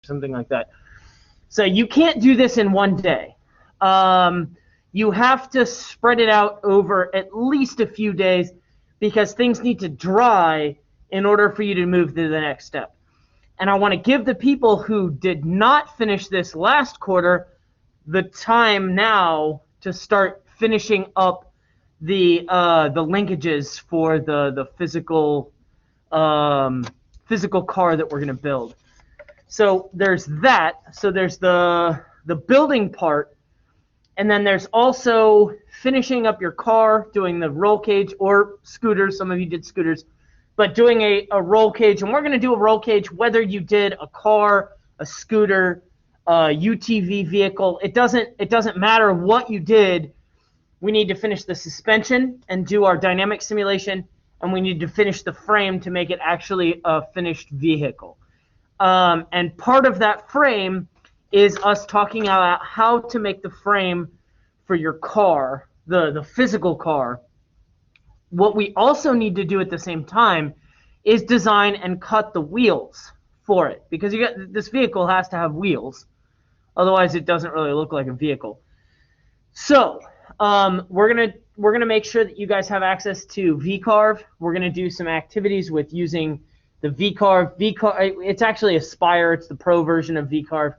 something like that. So you can't do this in one day. You have to spread it out over at least a few days because things need to dry in order for you to move to the next step. And I want to give the people who did not finish this last quarter the time now to start finishing up the linkages for the physical car that we're going to build. So there's that. So there's the building part, and then there's also finishing up your car, doing the roll cage or scooters. Some of you did scooters, but doing a roll cage, and we're going to do a roll cage whether you did a car, a scooter, a UTV vehicle. It doesn't matter what you did. We need to finish the suspension and do our dynamic simulation, and we need to finish the frame to make it actually a finished vehicle. And part of that frame is us talking about how to make the frame for your car, the physical car. What we also need to do at the same time is design and cut the wheels for it, because this vehicle has to have wheels. Otherwise, it doesn't really look like a vehicle. So we're gonna make sure that you guys have access to VCarve. We're gonna do some activities with using the VCarve. It's actually Aspire. It's the pro version of VCarve,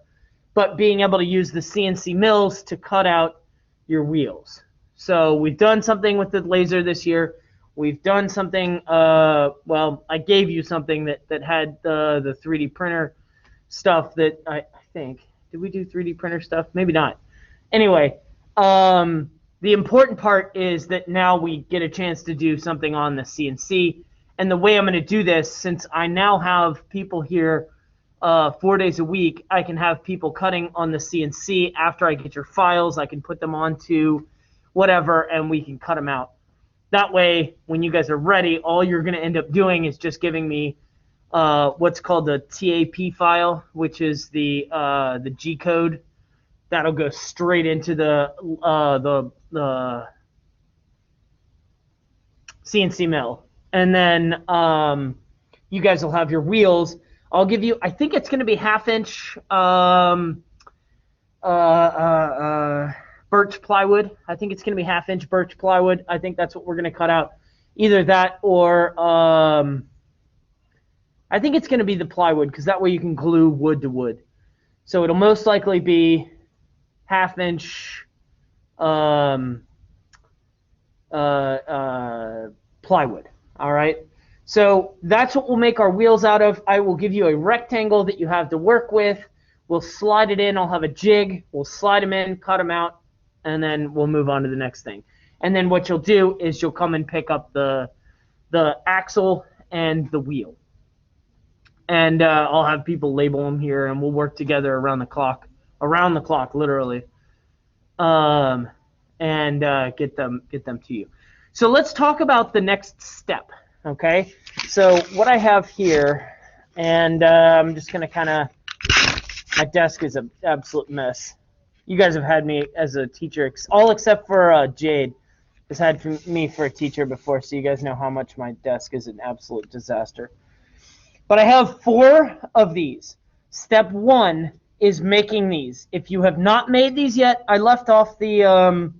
but being able to use the CNC mills to cut out your wheels. So we've done something with the laser this year. We've done something. Well, I gave you something that had the 3D printer stuff. That I think. Did we do 3D printer stuff? Maybe not. Anyway, the important part is that now we get a chance to do something on the CNC. And the way I'm going to do this, since I now have people here 4 days a week, I can have people cutting on the CNC. After I get your files, I can put them onto whatever, and we can cut them out. That way, when you guys are ready, all you're going to end up doing is just giving me what's called the TAP file, which is the G code. That'll go straight into the CNC mill, and then you guys will have your wheels. I'll give you. I think it's going to be 1/2 inch birch plywood. I think it's going to be 1/2 inch birch plywood. I think that's what we're going to cut out. Either that or I think it's going to be the plywood, because that way you can glue wood to wood. So it'll most likely be 1/2 inch plywood. All right. So that's what we'll make our wheels out of. I will give you a rectangle that you have to work with. We'll slide it in. I'll have a jig. We'll slide them in, cut them out, and then we'll move on to the next thing. And then what you'll do is you'll come and pick up the axle and the wheel. And I'll have people label them here, and we'll work together around the clock, literally, and get them to you. So let's talk about the next step, okay? So what I have here, and I'm just going to kind of, my desk is an absolute mess. You guys have had me as a teacher, all except for Jade has had me for a teacher before, so you guys know how much my desk is an absolute disaster. But I have 4 of these. Step 1 is making these. If you have not made these yet, I left off the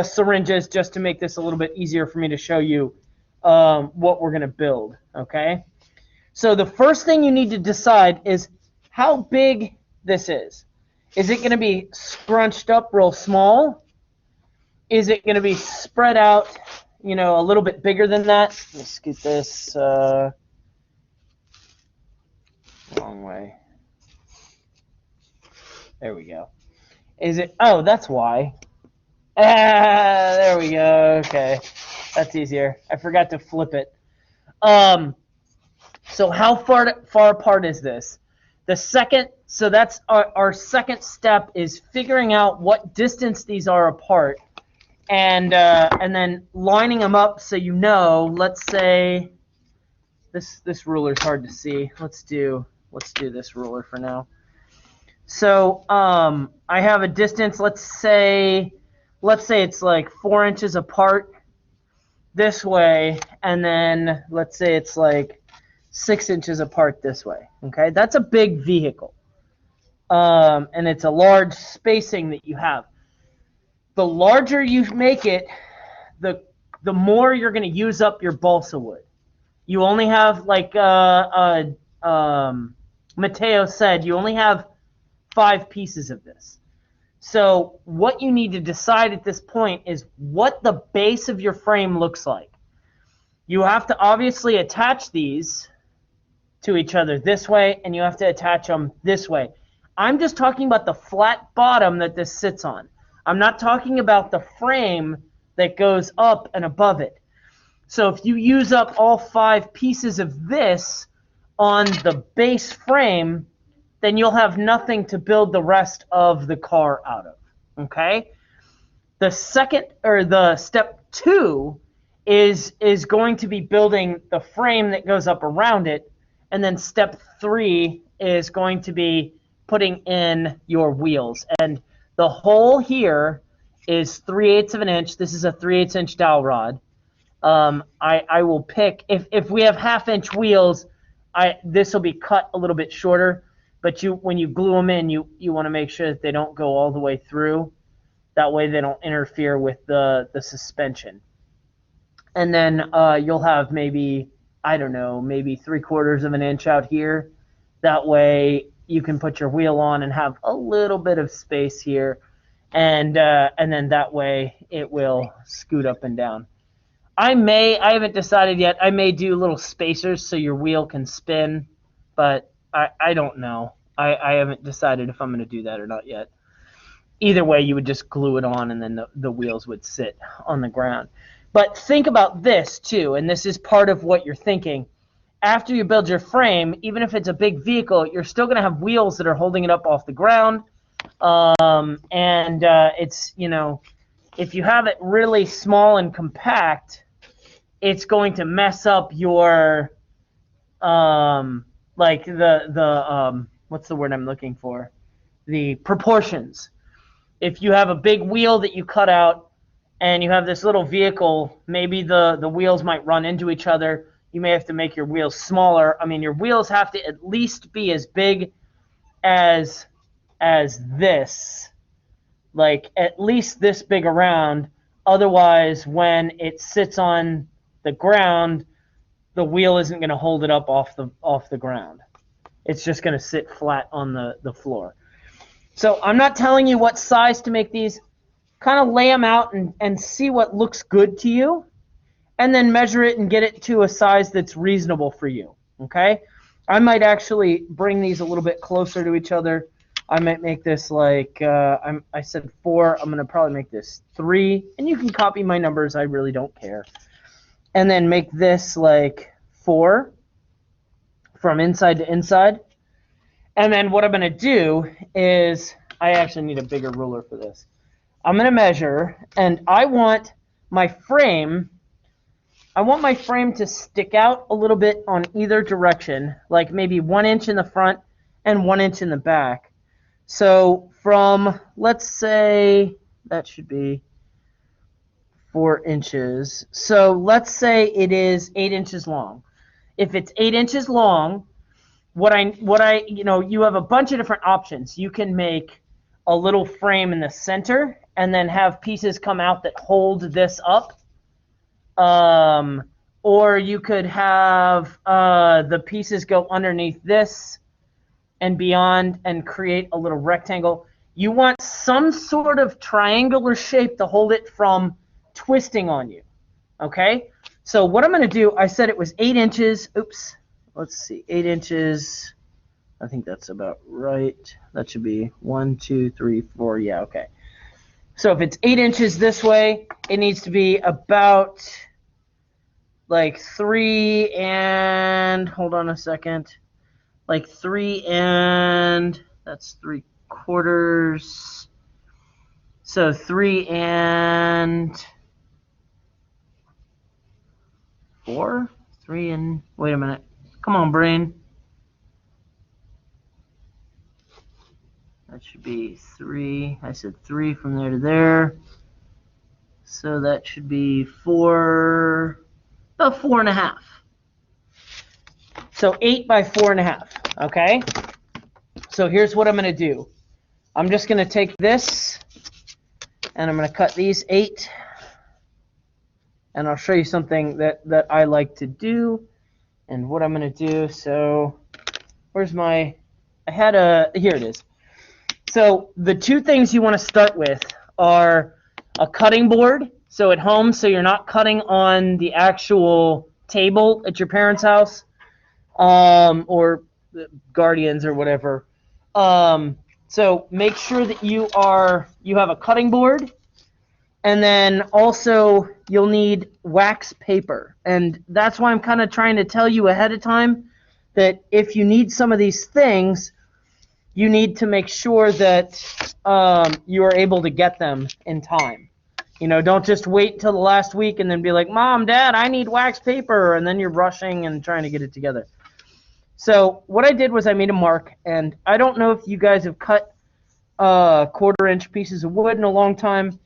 syringes just to make this a little bit easier for me to show you what we're going to build, okay? So the first thing you need to decide is how big this is. Is it going to be scrunched up real small? Is it going to be spread out, you know, a little bit bigger than that? Let's get this wrong way. There we go. Is it? Oh, that's why. There we go. Okay, that's easier. I forgot to flip it. So how far apart is this? The second. So that's our second step is figuring out what distance these are apart, and then lining them up so you know. Let's say this ruler is hard to see. Let's do this ruler for now. So I have a distance. Let's say it's like 4 inches apart this way, and then let's say it's like 6 inches apart this way. Okay, that's a big vehicle. and it's a large spacing that you have. The larger you make it, the more you're going to use up your balsa wood. You only have, like Matteo said, you only have 5 pieces of this. So what you need to decide at this point is what the base of your frame looks like. You have to obviously attach these to each other this way, and you have to attach them this way. I'm just talking about the flat bottom that this sits on. I'm not talking about the frame that goes up and above it. So if you use up all 5 pieces of this on the base frame, then you'll have nothing to build the rest of the car out of, okay? The second, or the step 2 is going to be building the frame that goes up around it, and then step 3 is going to be putting in your wheels. And the hole here is 3/8 of an inch. This is a 3/8 inch dowel rod. I will pick, if we have 1/2 inch wheels, this will be cut a little bit shorter, but when you glue them in, you want to make sure that they don't go all the way through. That way they don't interfere with the suspension. And then you'll have maybe, I don't know, maybe 3/4 of an inch out here. That way you can put your wheel on and have a little bit of space here, and then that way it will scoot up and down. I haven't decided yet, I may do little spacers so your wheel can spin, but I don't know. I haven't decided if I'm going to do that or not yet. Either way, you would just glue it on, and then the wheels would sit on the ground. But think about this too, and this is part of what you're thinking. After you build your frame, even if it's a big vehicle, you're still going to have wheels that are holding it up off the ground. It's, if you have it really small and compact, it's going to mess up your, like what's the word I'm looking for? The proportions. If you have a big wheel that you cut out and you have this little vehicle, maybe the wheels might run into each other. You may have to make your wheels smaller. I mean, your wheels have to at least be as big as this, like at least this big around. Otherwise, when it sits on the ground, the wheel isn't going to hold it up off the ground. It's just going to sit flat on the floor. So I'm not telling you what size to make these. Kind of lay them out and see what looks good to you, and then measure it and get it to a size that's reasonable for you, okay? I might actually bring these a little bit closer to each other. I might make this like, I said 4, I'm going to probably make this 3, and you can copy my numbers, I really don't care. And then make this like 4 from inside to inside. And then what I'm going to do is, I actually need a bigger ruler for this. I'm going to measure, and I want my frame to stick out a little bit on either direction, like maybe 1 inch in the front and 1 inch in the back. So from, let's say, that should be 4 inches. So let's say it is 8 inches long. If it's 8 inches long, you have a bunch of different options. You can make a little frame in the center and then have pieces come out that hold this up. Or you could have the pieces go underneath this and beyond and create a little rectangle. You want some sort of triangular shape to hold it from twisting on you, okay? So what I'm going to do, I said it was 8 inches. Oops, let's see, 8 inches. I think that's about right. That should be 1, 2, 3, 4. Yeah, okay. So if it's 8 inches this way, it needs to be about like 3 and, hold on a second, like 3 and, that's 3/4. So 3 and 4? 3 and, wait a minute. Come on, brain. That should be 3. I said 3 from there to there. So that should be 4, about 4.5. So 8 by 4.5, okay? So here's what I'm going to do. I'm just going to take this, and I'm going to cut these 8. And I'll show you something that I like to do and what I'm going to do. So where's my, here it is. So the 2 things you want to start with are a cutting board. So at home, so you're not cutting on the actual table at your parents' house, or guardians or whatever. So make sure that you have a cutting board. And then also you'll need wax paper. And that's why I'm kind of trying to tell you ahead of time that if you need some of these things, you need to make sure that you are able to get them in time. You know, don't just wait till the last week and then be like, Mom, Dad, I need wax paper. And then you're rushing and trying to get it together. So what I did was I made a mark. And I don't know if you guys have cut 1/4-inch pieces of wood in a long time.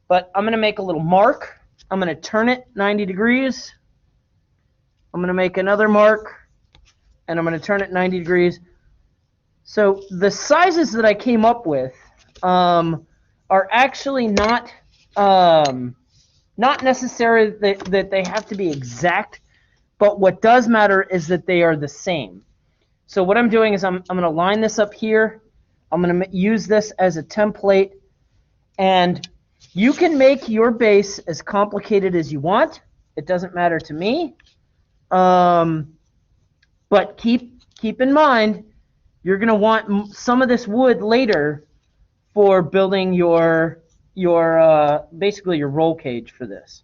But I'm going to make a little mark. I'm going to turn it 90 degrees. I'm going to make another mark. And I'm going to turn it 90 degrees. So the sizes that I came up with are actually not necessary that they have to be exact. But what does matter is that they are the same. So what I'm doing is I'm going to line this up here. I'm going to use this as a template. And you can make your base as complicated as you want. It doesn't matter to me. But keep in mind, you're going to want some of this wood later for building your basically your roll cage for this,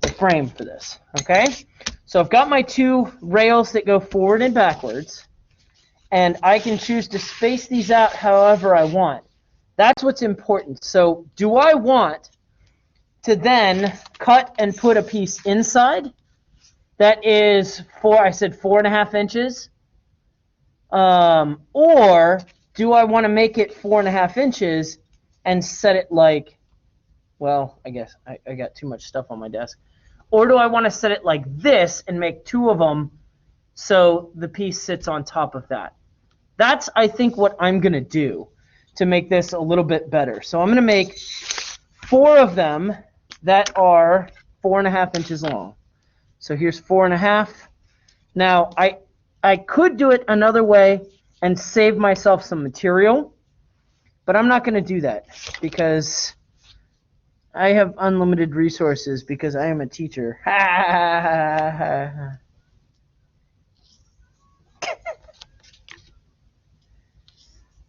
the frame for this. Okay? So I've got my 2 rails that go forward and backwards, and I can choose to space these out however I want. That's what's important. So do I want to then cut and put a piece inside that is 4.5 inches? Or do I want to make it 4.5 inches and set it like, well, I guess I got too much stuff on my desk. Or do I want to set it like this and make 2 of them so the piece sits on top of that? That's, I think, what I'm going to do to make this a little bit better. So I'm going to make 4 of them that are 4.5 inches long. So here's 4.5. Now I could do it another way and save myself some material, but I'm not going to do that because I have unlimited resources because I am a teacher.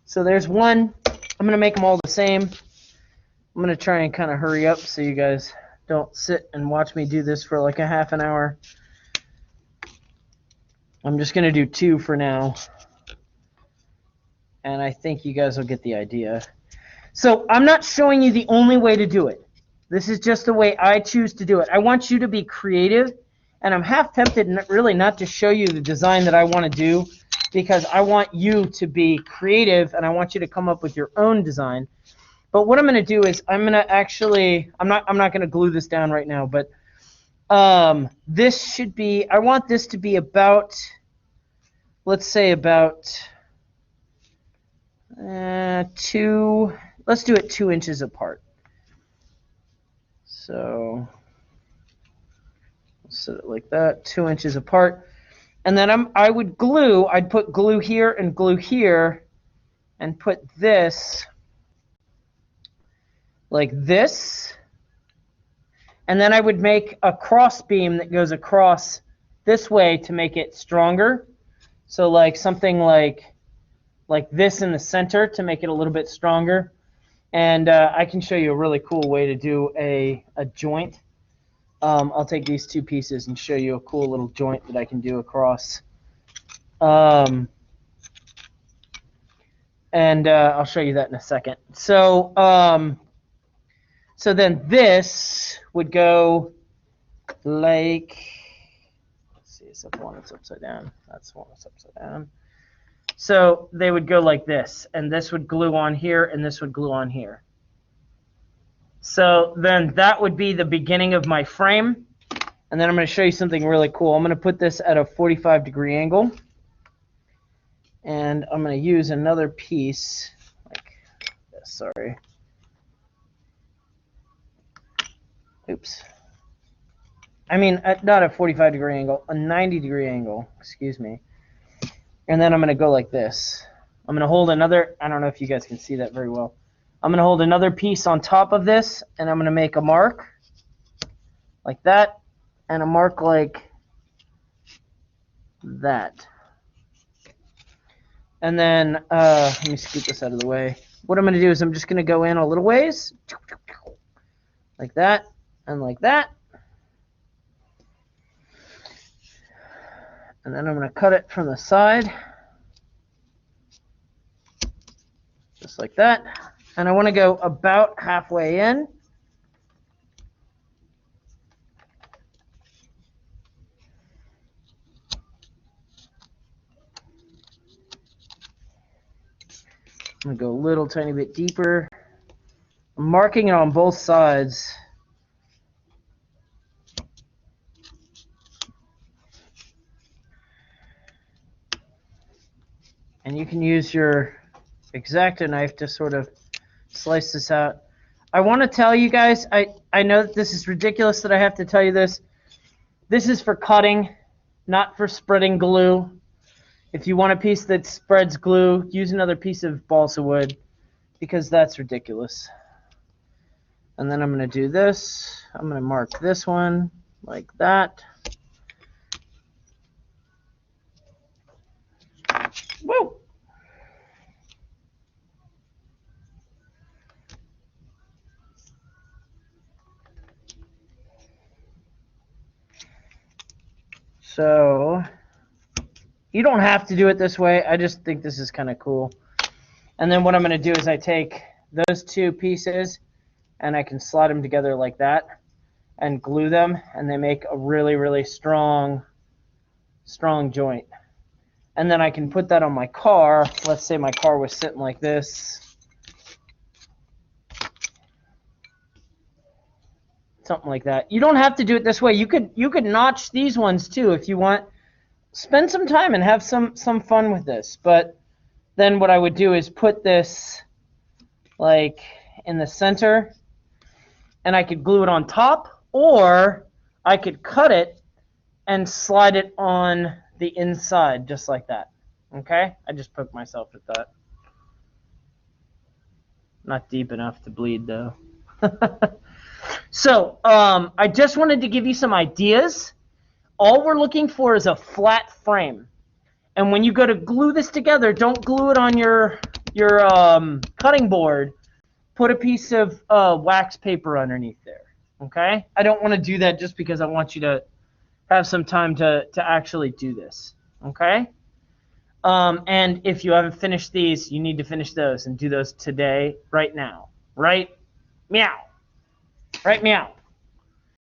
So there's one. I'm going to make them all the same. I'm going to try and kind of hurry up so you guys don't sit and watch me do this for like a half an hour. I'm just going to do 2 for now. And I think you guys will get the idea. So I'm not showing you the only way to do it. This is just the way I choose to do it. I want you to be creative. And I'm half tempted really not to show you the design that I want to do, because I want you to be creative and I want you to come up with your own design. But what I'm going to do is I'm going to actually, I'm not going to glue this down right now, but this should be, I want this to be about, let's say about 2, let's do it 2 inches apart. So set it like that, 2 inches apart. And then I'd put glue here and put this like this. And then I would make a cross beam that goes across this way to make it stronger. So like something like this in the center to make it a little bit stronger. And I can show you a really cool way to do a joint. I'll take these 2 pieces and show you a cool little joint that I can do across. And I'll show you that in a second. So so then this would go like, let's see, it's the one that's upside down. That's the one that's upside down. So they would go like this, and this would glue on here, and this would glue on here. So then that would be the beginning of my frame. And then I'm going to show you something really cool. I'm going to put this at a 45-degree angle. And I'm going to use another piece like this, sorry. Oops. I mean, not a 45-degree angle, a 90-degree angle, excuse me. And then I'm going to go like this. I'm going to hold another, I don't know if you guys can see that very well. I'm going to hold another piece on top of this, and I'm going to make a mark like that, and a mark like that. And then, let me scoot this out of the way. What I'm going to do is I'm just going to go in a little ways, like that, and like that. And then I'm going to cut it from the side, just like that. And I want to go about halfway in. I'm going to go a little tiny bit deeper. I'm marking it on both sides. And you can use your X-Acto knife to sort of slice this out. I want to tell you guys, I know that this is ridiculous that I have to tell you this. This is for cutting, not for spreading glue. If you want a piece that spreads glue, use another piece of balsa wood, because that's ridiculous. And then I'm going to do this. I'm going to mark this one like that. Whoa! So you don't have to do it this way. I just think this is kind of cool. And then what I'm going to do is I take those two pieces and I can slide them together like that and glue them, and they make a really, really strong joint. And then I can put that on my car. Let's say my car was sitting like this. Something like that. You don't have to do it this way. You could notch these ones too if you want. Spend some time and have some fun with this. But then what I would do is put this like in the center, and I could glue it on top, or I could cut it and slide it on the inside just like that. Okay? I just poked myself at that. Not deep enough to bleed though. So I just wanted to give you some ideas. All we're looking for is a flat frame. And when you go to glue this together, don't glue it on your cutting board. Put a piece of wax paper underneath there. Okay? I don't want to do that just because I want you to have some time to actually do this. Okay? And if you haven't finished these, you need to finish those and do those today, right now. Right? Meow. Right, meow.